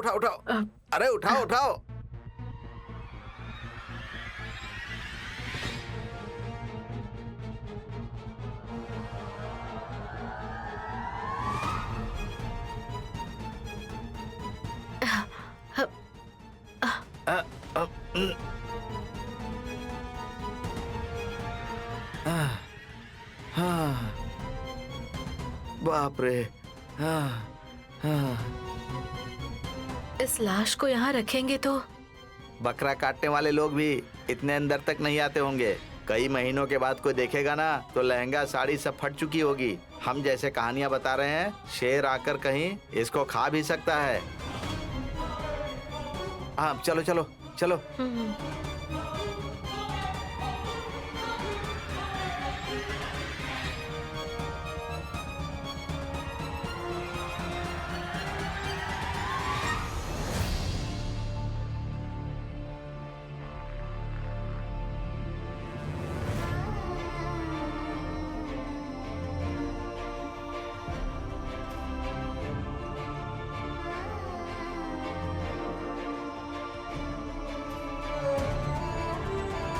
उठाओ उठाओ, अरे उठाओ उठाओ। बाप रे। इस लाश को यहाँ रखेंगे तो बकरा काटने वाले लोग भी इतने अंदर तक नहीं आते होंगे। कई महीनों के बाद कोई देखेगा ना तो लहंगा साड़ी सब फट चुकी होगी। हम जैसे कहानियां बता रहे हैं, शेर आकर कहीं इसको खा भी सकता है। हाँ चलो चलो चलो।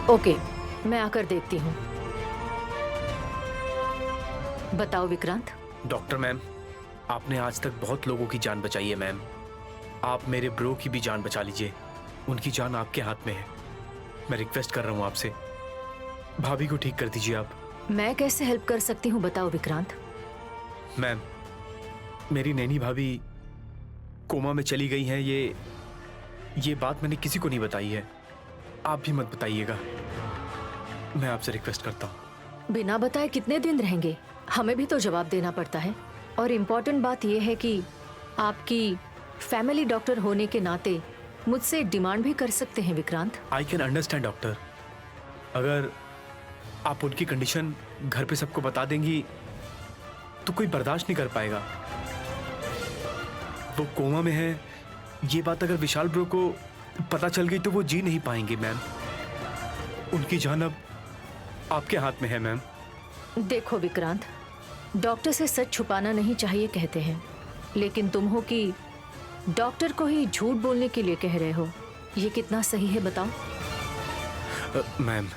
ओके, मैं आकर देखती हूँ। बताओ विक्रांत। डॉक्टर मैम, आपने आज तक बहुत लोगों की जान बचाई है मैम। आप मेरे ब्रो की भी जान बचा लीजिए, उनकी जान आपके हाथ में है। मैं रिक्वेस्ट कर रहा हूँ आपसे, भाभी को ठीक कर दीजिए आप। मैं कैसे हेल्प कर सकती हूँ बताओ विक्रांत। मैम, मेरी नैनी भाभी कोमा में चली गई हैं, ये बात मैंने किसी को नहीं बताई है। आप भी मत बताइएगा, मैं आपसे रिक्वेस्ट करता हूँ। बिना बताए कितने दिन रहेंगे, हमें भी तो जवाब देना पड़ता है। और इम्पोर्टेंट बात यह है कि आपकी फैमिली डॉक्टर होने के नाते मुझसे डिमांड भी कर सकते हैं Vikrant. I can understand doctor, अगर आप उनकी कंडीशन घर पे सबको बता देंगी तो कोई बर्दाश्त नहीं कर पाएगा। वो कोमा में है, ये बात अगर विशाल ब्रो को पता चल गई तो वो जी नहीं पाएंगे मैम। उनकी जान अब आपके हाथ में है मैम। देखो विक्रांत, डॉक्टर से सच छुपाना नहीं चाहिए कहते हैं, लेकिन तुम हो कि डॉक्टर को ही झूठ बोलने के लिए कह रहे हो। ये कितना सही है बताओ। मैम,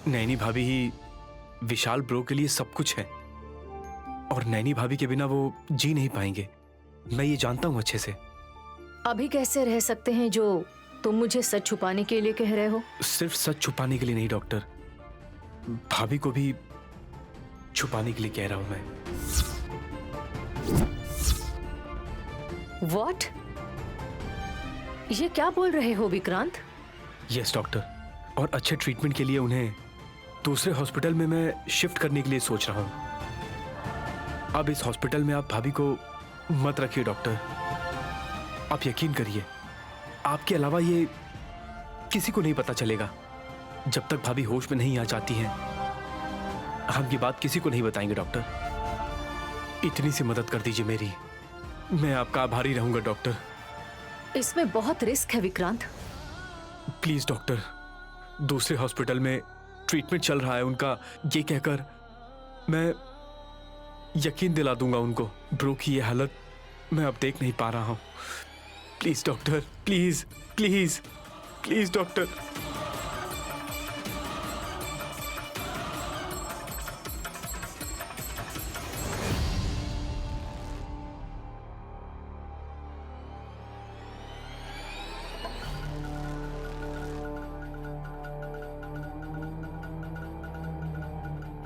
नैनी भाभी ही विशाल ब्रो के लिए सब कुछ है, और नैनी भाभी के बिना वो जी नहीं पाएंगे। मैं ये जानता हूँ अच्छे से। अभी कैसे रह सकते हैं जो तुम मुझे सच छुपाने के लिए कह रहे हो? सिर्फ सच छुपाने के लिए नहीं डॉक्टर, भाभी को भी छुपाने के लिए कह रहा हूं मैं। What? ये क्या बोल रहे हो विक्रांत? यस डॉक्टर, और अच्छे ट्रीटमेंट के लिए उन्हें दूसरे हॉस्पिटल में मैं शिफ्ट करने के लिए सोच रहा हूं। अब इस हॉस्पिटल में आप भाभी को मत रखिए डॉक्टर। आप यकीन करिए, आपके अलावा ये किसी को नहीं पता चलेगा। जब तक भाभी होश में नहीं आ जाती हैं, हम ये बात किसी को नहीं बताएंगे डॉक्टर। इतनी सी मदद कर दीजिए मेरी, मैं आपका आभारी रहूंगा डॉक्टर। इसमें बहुत रिस्क है विक्रांत। प्लीज डॉक्टर, दूसरे हॉस्पिटल में ट्रीटमेंट चल रहा है उनका, ये कहकर मैं यकीन दिला दूंगा उनको। ब्रो की ये हालत मैं अब देख नहीं पा रहा हूं। Please doctor, please please please doctor.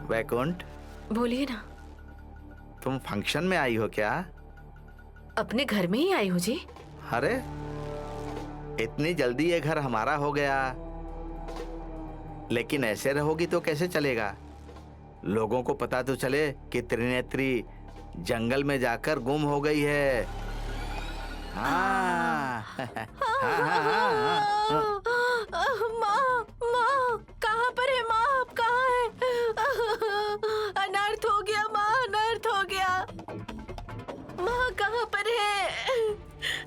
Vaikunth, बोलिए ना। तुम फंक्शन में आई हो क्या? अपने घर में ही आई हूँ जी। अरे इतनी जल्दी ये घर हमारा हो गया, लेकिन ऐसे रहोगी तो कैसे चलेगा? लोगों को पता तो चले कि त्रिनेत्री जंगल में जाकर गुम हो गई है। हाँ। माँ, माँ, कहाँ पर है माँ? आप कहाँ है? अनर्थ हो गया माँ, अनर्थ हो गया। माँ कहाँ पर है?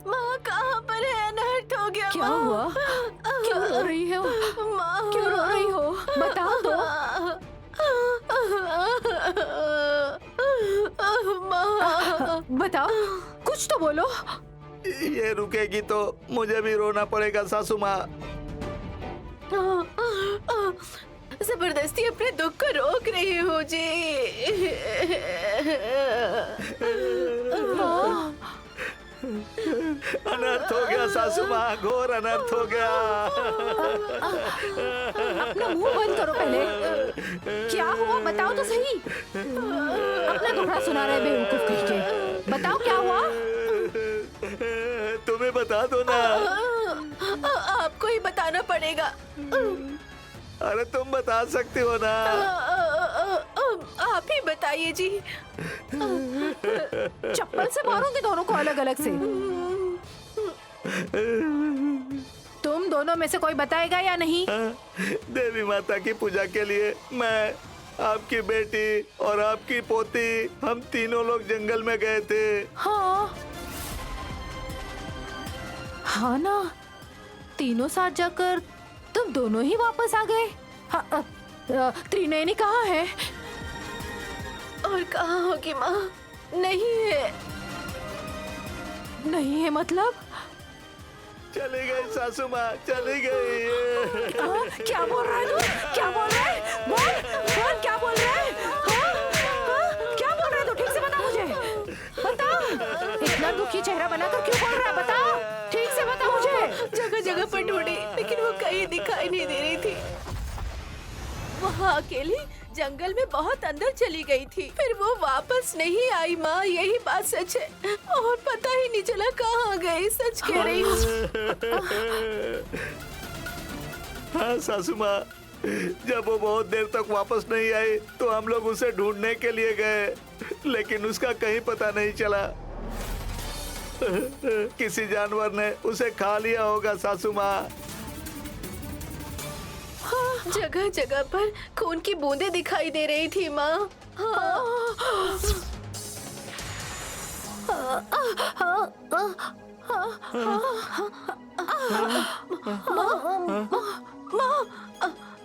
माँ कहाँ पर है? अनर्थ हो गया। क्या हुआ? क्यों रो रही हो? माँ क्यों रो रही हो? बता दो। माँ, बताओ, कुछ तो बोलो। ये रुकेगी तो मुझे भी रोना पड़ेगा सासू माँ। जबरदस्ती अपने दुख को रोक रही हूँ जी। अनर्थ हो गया सासू माँ, घोर अनर्थ हो गया। अपना मुंह बंद करो पहले। क्या हुआ बताओ तो सही। अपना दुखड़ा सुना रहे बेवकूफ कहीं के। बताओ क्या हुआ। तुम्हें बता दो ना। आपको ही बताना पड़ेगा। अरे तुम बता सकती हो ना। आप ही बताइए जी। चप्पल से मारूंगी दोनों को अलग अलग से। तुम दोनों में से कोई बताएगा या नहीं? देवी माता की पूजा के लिए मैं, आपकी बेटी और आपकी पोती, हम तीनों लोग जंगल में गए थे। हाँ ना, तीनों साथ जाकर तुम दोनों ही वापस आ गए। हाँ, त्रिनयनी कहाँ है? और कहाँ होगी माँ? नहीं है। नहीं है मतलब? चली गई सासू माँ, चली गई। क्या बोल रहा है तू? क्या बोल रहा है? बोल क्या बोल रहा है? क्या बोल रहा है तू? ठीक से बता मुझे। बता। इतना दुखी चेहरा बनाकर क्यों बोल रहा है? बता, ठीक से बता मुझे। जगह जगह पर ढूंढी लेकिन वो कहीं दिखाई नहीं दे रही थी। वहाँ अकेली जंगल में बहुत अंदर चली गई थी, फिर वो वापस नहीं आई माँ, यही बात सच है। और पता ही नहीं चला कहाँ गई, सच कह रही हूँ। हाँ सासू माँ, जब वो बहुत देर तक वापस नहीं आई तो हम लोग उसे ढूंढने के लिए गए, लेकिन उसका कहीं पता नहीं चला। किसी जानवर ने उसे खा लिया होगा सासू माँ। जगह जगह पर खून की बूंदें दिखाई दे रही थी माँ।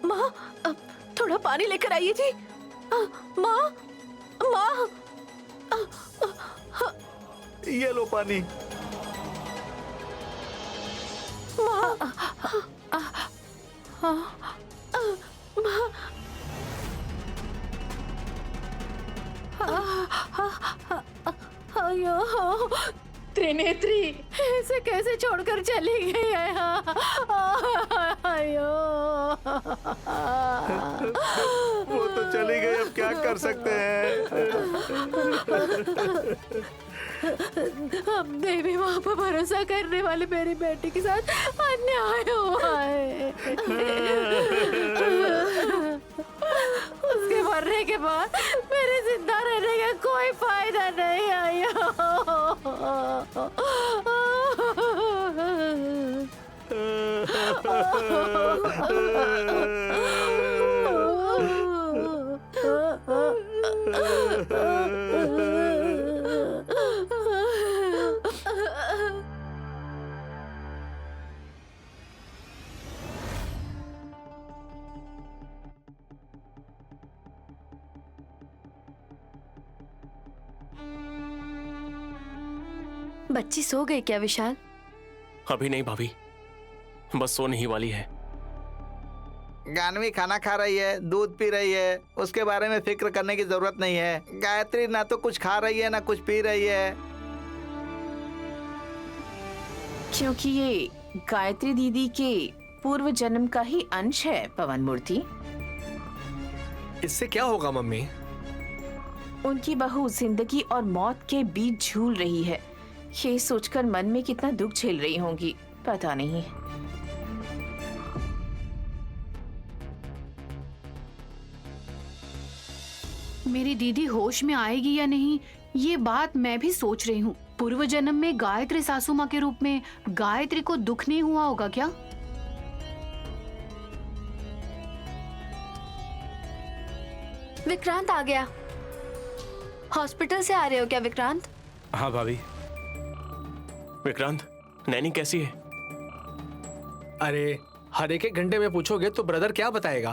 माँ, थोड़ा पानी लेकर आइए जी। माँ, माँ, ये लो पानी। त्रिनेत्री ऐसे कैसे छोड़कर चली गई है? अयो। वो तो चली गई, अब क्या कर सकते हैं। अब देवी माँ पर भरोसा करने वाले मेरी बेटी के साथ अन्याय हुआ है। उसके मरने के बाद मेरे जिंदा रहने का कोई फायदा नहीं आया। बच्ची सो गई क्या विशाल? अभी नहीं भाभी, बस सोने ही वाली है। गानवी खाना खा रही है, दूध पी रही है, उसके बारे में फिक्र करने की जरूरत नहीं है। गायत्री ना तो कुछ खा रही है ना कुछ पी रही है। क्योंकि ये गायत्री दीदी के पूर्व जन्म का ही अंश है पवन मूर्ति। इससे क्या होगा मम्मी? उनकी बहू जिंदगी और मौत के बीच झूल रही है, ये सोचकर मन में कितना दुख झेल रही होंगी पता नहीं। मेरी दीदी होश में आएगी या नहीं, ये बात मैं भी सोच रही हूँ। पूर्व जन्म में गायत्री सासू माँ के रूप में गायत्री को दुख नहीं हुआ होगा क्या? विक्रांत आ गया। हॉस्पिटल से आ रहे हो क्या विक्रांत? हाँ भाभी। विक्रांत, नैनी कैसी है? अरे हर एक घंटे में पूछोगे तो ब्रदर क्या बताएगा?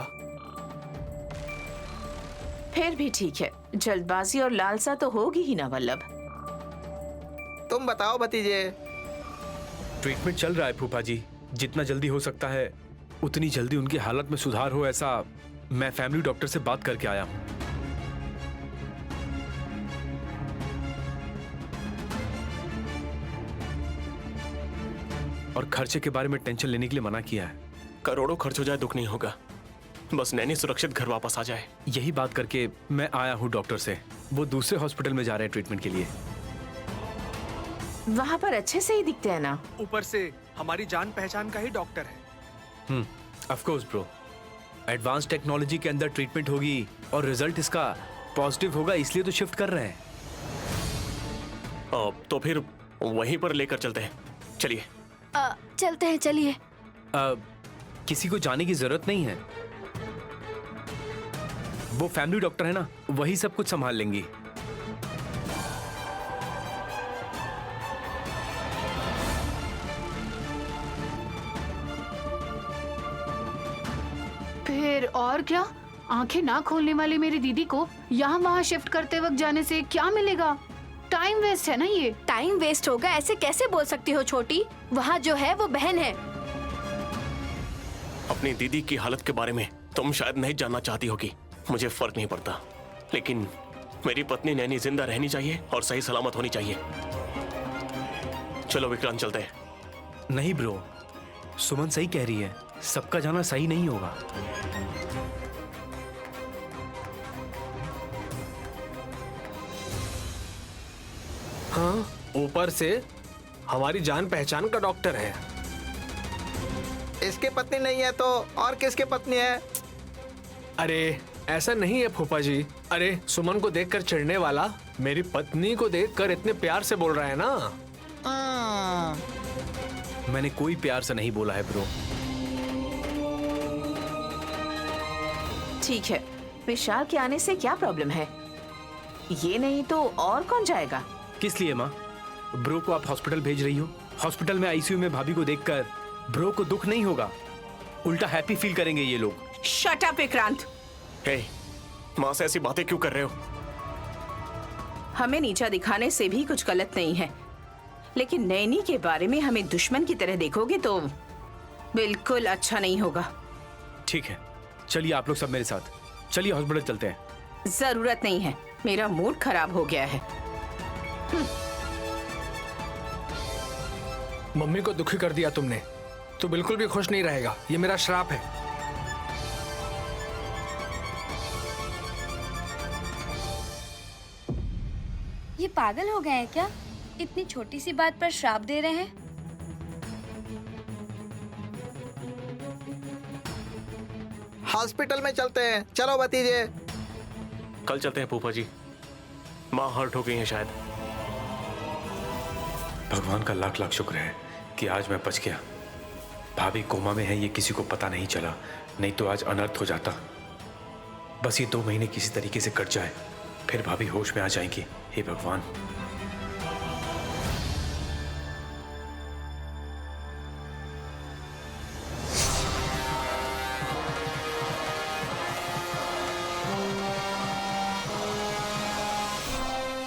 फिर भी ठीक है, जल्दबाजी और लालसा तो होगी ही ना वल्लभ। तुम बताओ भतीजे। ट्रीटमेंट चल रहा है फूफा जी। जितना जल्दी हो सकता है उतनी जल्दी उनकी हालत में सुधार हो, ऐसा मैं फैमिली डॉक्टर से बात करके आया हूं। और खर्चे के बारे में टेंशन लेने के लिए मना किया है। करोड़ों खर्च हो जाए दुख नहीं होगा, बस नैनी सुरक्षित घर वापस आ जाए। यही बात करके मैं आया हूं डॉक्टर से। वो दूसरे हॉस्पिटल में जा रहे हैं ट्रीटमेंट के लिए। वहाँ पर अच्छे से ही दिखते हैं ना। ऊपर से हमारी जान पहचान का ही डॉक्टर है। Of course bro, advance technology के अंदर ट्रीटमेंट होगी और रिजल्ट इसका पॉजिटिव होगा, इसलिए तो शिफ्ट कर रहे हैं। तो फिर वहीं पर लेकर चलते हैं, चलिए। चलते हैं, चलिए। किसी को जाने की जरूरत नहीं है, वो फैमिली डॉक्टर है ना, वही सब कुछ संभाल लेंगी। फिर और क्या? आंखें ना खोलने वाली मेरी दीदी को यहाँ वहाँ शिफ्ट करते वक्त जाने से क्या मिलेगा? टाइम वेस्ट है ना ये। टाइम वेस्ट होगा ऐसे कैसे बोल सकती हो छोटी? वहाँ जो है वो बहन है। अपनी दीदी की हालत के बारे में तुम शायद नहीं जानना चाहती होगी, मुझे फर्क नहीं पड़ता, लेकिन मेरी पत्नी नैनी जिंदा रहनी चाहिए और सही सलामत होनी चाहिए। चलो विक्रांत, चलते हैं। नहीं ब्रो, सुमन सही कह रही है, सबका जाना सही नहीं होगा। हाँ, ऊपर से हमारी जान पहचान का डॉक्टर है। इसकी पत्नी नहीं है तो और किसकी पत्नी है? अरे ऐसा नहीं है फूफा जी। अरे सुमन को देखकर चिढ़ने वाला मेरी पत्नी को देखकर इतने प्यार से बोल रहा है ना। मैंने कोई प्यार से नहीं बोला है ब्रो। ठीक है, विशाल के आने से क्या प्रॉब्लम है? ये नहीं तो और कौन जाएगा? किस लिए माँ? ब्रो को आप हॉस्पिटल भेज रही हो? हॉस्पिटल में आईसीयू में भाभी को देखकर ब्रो को दुख नहीं होगा, उल्टा हैप्पी फील करेंगे ये लोग। Shut up Vikrant. हे, माँ से ऐसी बातें क्यों कर रहे हो? हमें नीचा दिखाने से भी कुछ गलत नहीं है, लेकिन नैनी के बारे में हमें दुश्मन की तरह देखोगे तो बिल्कुल अच्छा नहीं होगा। ठीक है, चलिए आप लोग सब मेरे साथ, चलिए हॉस्पिटल चलते हैं। जरूरत नहीं है, मेरा मूड खराब हो गया है। मम्मी को दुखी कर दिया तुमने, तो बिल्कुल भी खुश नहीं रहेगा। ये मेरा श्राप है। ये पागल हो गए हैं क्या? इतनी छोटी सी बात पर श्राप दे रहे हैं। हॉस्पिटल में चलते हैं, चलो भतीजे। कल चलते हैं फूफा जी, माँ हर्ट हो गई है शायद। भगवान का लाख लाख शुक्र है कि आज मैं बच गया। भाभी कोमा में है ये किसी को पता नहीं चला, नहीं तो आज अनर्थ हो जाता। बस ये 2 महीने किसी तरीके से कट जाए, फिर भाभी होश में आ जाएंगी। हे भगवान।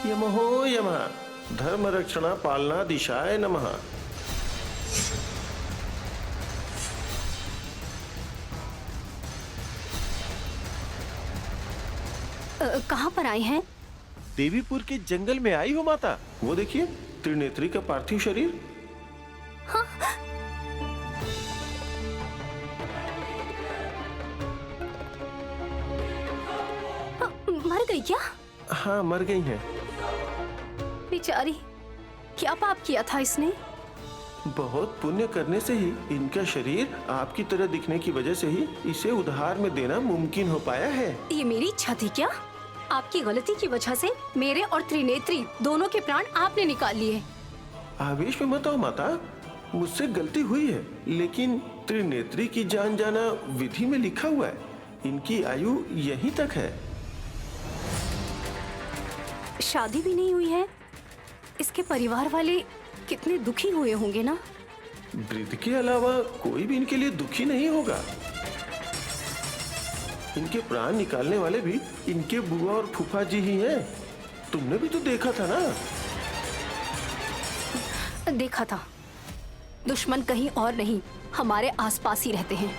यमहो यमः धर्म रक्षणा पालना दिशाय नमः। कहाँ पर आई हैं? देवीपुर के जंगल में आई हो माता। वो देखिए, त्रिनेत्री का पार्थिव शरीर। मर गई क्या? हाँ, मर गई हैं। बेचारी, क्या पाप किया था इसने? बहुत पुण्य करने से ही इनका शरीर आपकी तरह दिखने की वजह से ही इसे उधार में देना मुमकिन हो पाया है। ये मेरी इच्छा थी क्या? आपकी गलती की वजह से मेरे और त्रिनेत्री दोनों के प्राण आपने निकाल लिए। आवेश में मत आओ माता, मुझसे गलती हुई है, लेकिन त्रिनेत्री की जान जाना विधि में लिखा हुआ है। इनकी आयु यहीं तक है। शादी भी नहीं हुई है। इसके परिवार वाले कितने दुखी हुए होंगे ना। वृद्ध के अलावा कोई भी इनके लिए दुखी नहीं होगा। इनके प्राण निकालने वाले भी इनके बुआ और फूफा जी ही हैं। तुमने भी तो देखा था ना। देखा था, दुश्मन कहीं और नहीं, हमारे आसपास ही रहते हैं।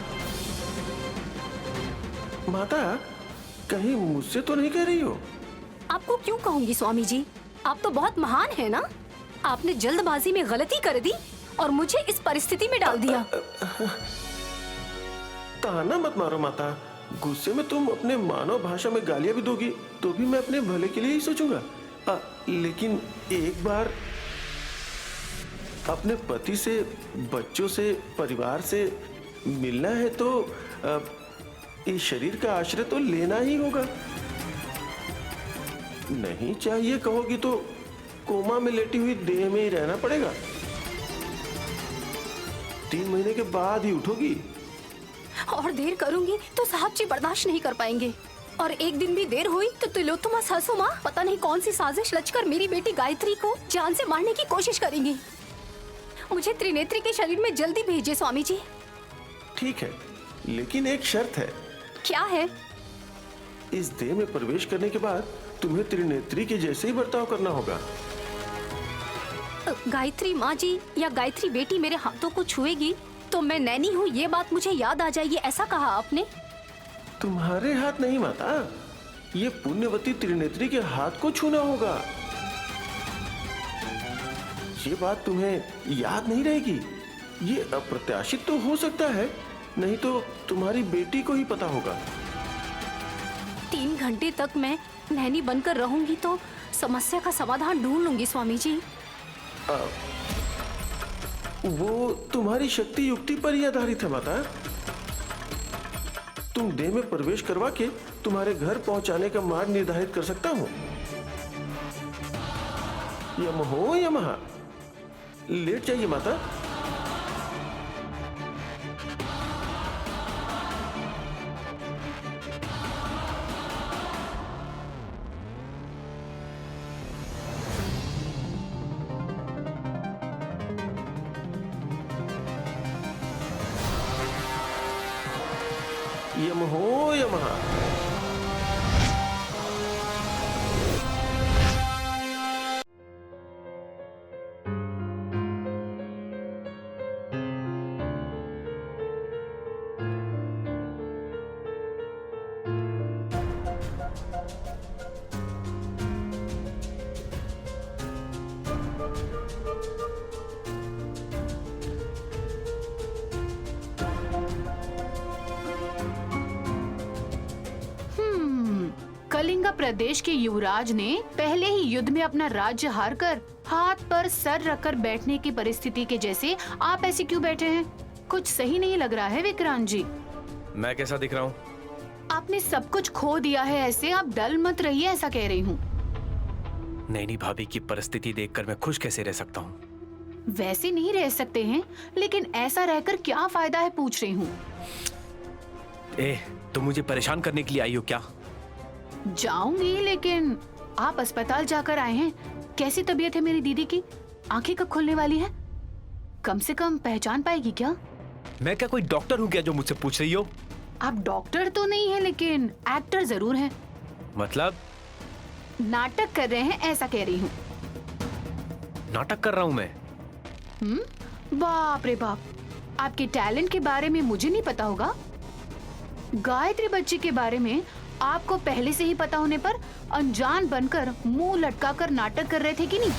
माता, कहीं मुझसे तो नहीं कह रही हो? आपको क्यों कहूंगी स्वामी जी, आप तो बहुत महान हैं ना। आपने जल्दबाजी में गलती कर दी और मुझे इस परिस्थिति में डाल दिया। ताना मत मारो माता, गुस्से में तुम अपने मानव भाषा में गालियां भी दोगी तो भी मैं अपने भले के लिए ही सोचूंगा। लेकिन एक बार अपने पति से, बच्चों से, परिवार से मिलना है तो इस शरीर का आश्रय तो लेना ही होगा। नहीं चाहिए कहोगी तो कोमा में लेटी हुई देह में ही रहना पड़ेगा। 3 महीने के बाद ही उठोगी। और देर करूंगी तो साहब जी बर्दाश्त नहीं कर पाएंगे, और एक दिन भी देर हुई तो तिलोत्तमा सासू माँ पता नहीं कौन सी साजिश रचकर मेरी बेटी गायत्री को जान से मारने की कोशिश करेंगी। मुझे त्रिनेत्री के शरीर में जल्दी भेजिए स्वामी जी। ठीक है, लेकिन एक शर्त है। क्या है? इस देह में प्रवेश करने के बाद तुम्हें त्रिनेत्री के जैसे ही बर्ताव करना होगा। गायत्री माँ जी या गायत्री बेटी मेरे हाथों को छुएगी तो मैं नैनी हूँ ये बात मुझे याद आ जाएगी, ऐसा कहा आपने? तुम्हारे हाथ नहीं माता, ये पुण्यवती त्रिनेत्री के हाथ को छूना होगा। ये बात तुम्हें याद नहीं रहेगी। ये अप्रत्याशित तो हो सकता है, नहीं तो तुम्हारी बेटी को ही पता होगा। 3 घंटे तक मैं नैनी बनकर रहूंगी तो समस्या का समाधान ढूंढ लूंगी स्वामी जी। वो तुम्हारी शक्ति युक्ति पर ही आधारित है माता। तुम देह में प्रवेश करवा के तुम्हारे घर पहुंचाने का मार्ग निर्धारित कर सकता हूं। यम हो या महा, लेट जाइए माता। यम हो या महा। कलिंगा प्रदेश के युवराज ने पहले ही युद्ध में अपना राज्य हारकर हाथ पर सर रखकर बैठने की परिस्थिति के जैसे आप ऐसे क्यों बैठे हैं? कुछ सही नहीं लग रहा है विक्रांत जी। मैं कैसा दिख रहा हूँ? आपने सब कुछ खो दिया है, ऐसे आप डल मत रहिए, ऐसा कह रही हूँ। नैनी भाभी की परिस्थिति देखकर मैं खुश कैसे रह सकता हूँ? वैसे नहीं रह सकते हैं, लेकिन ऐसा रहकर क्या फायदा है, पूछ रही हूँ। तुम मुझे परेशान करने के लिए आई हो क्या? जाऊंगी, लेकिन आप अस्पताल जाकर आए हैं। कैसी तबीयत है मेरी दीदी की? आंखें कब खुलने वाली है? कम से कम पहचान पाएगी क्या? मैं क्या कोई डॉक्टर हूँ क्या जो मुझसे पूछ रही हो? आप डॉक्टर तो नहीं है, लेकिन एक्टर जरूर हैं। मतलब? नाटक कर रहे हैं, ऐसा कह रही हूँ। नाटक कर रहा हूँ मैं? बाप रे बाप, आपके टैलेंट के बारे में मुझे नहीं पता होगा। गायत्री बच्ची के बारे में आपको पहले से ही पता होने पर अनजान बनकर मुंह लटकाकर नाटक कर रहे थे कि नहीं?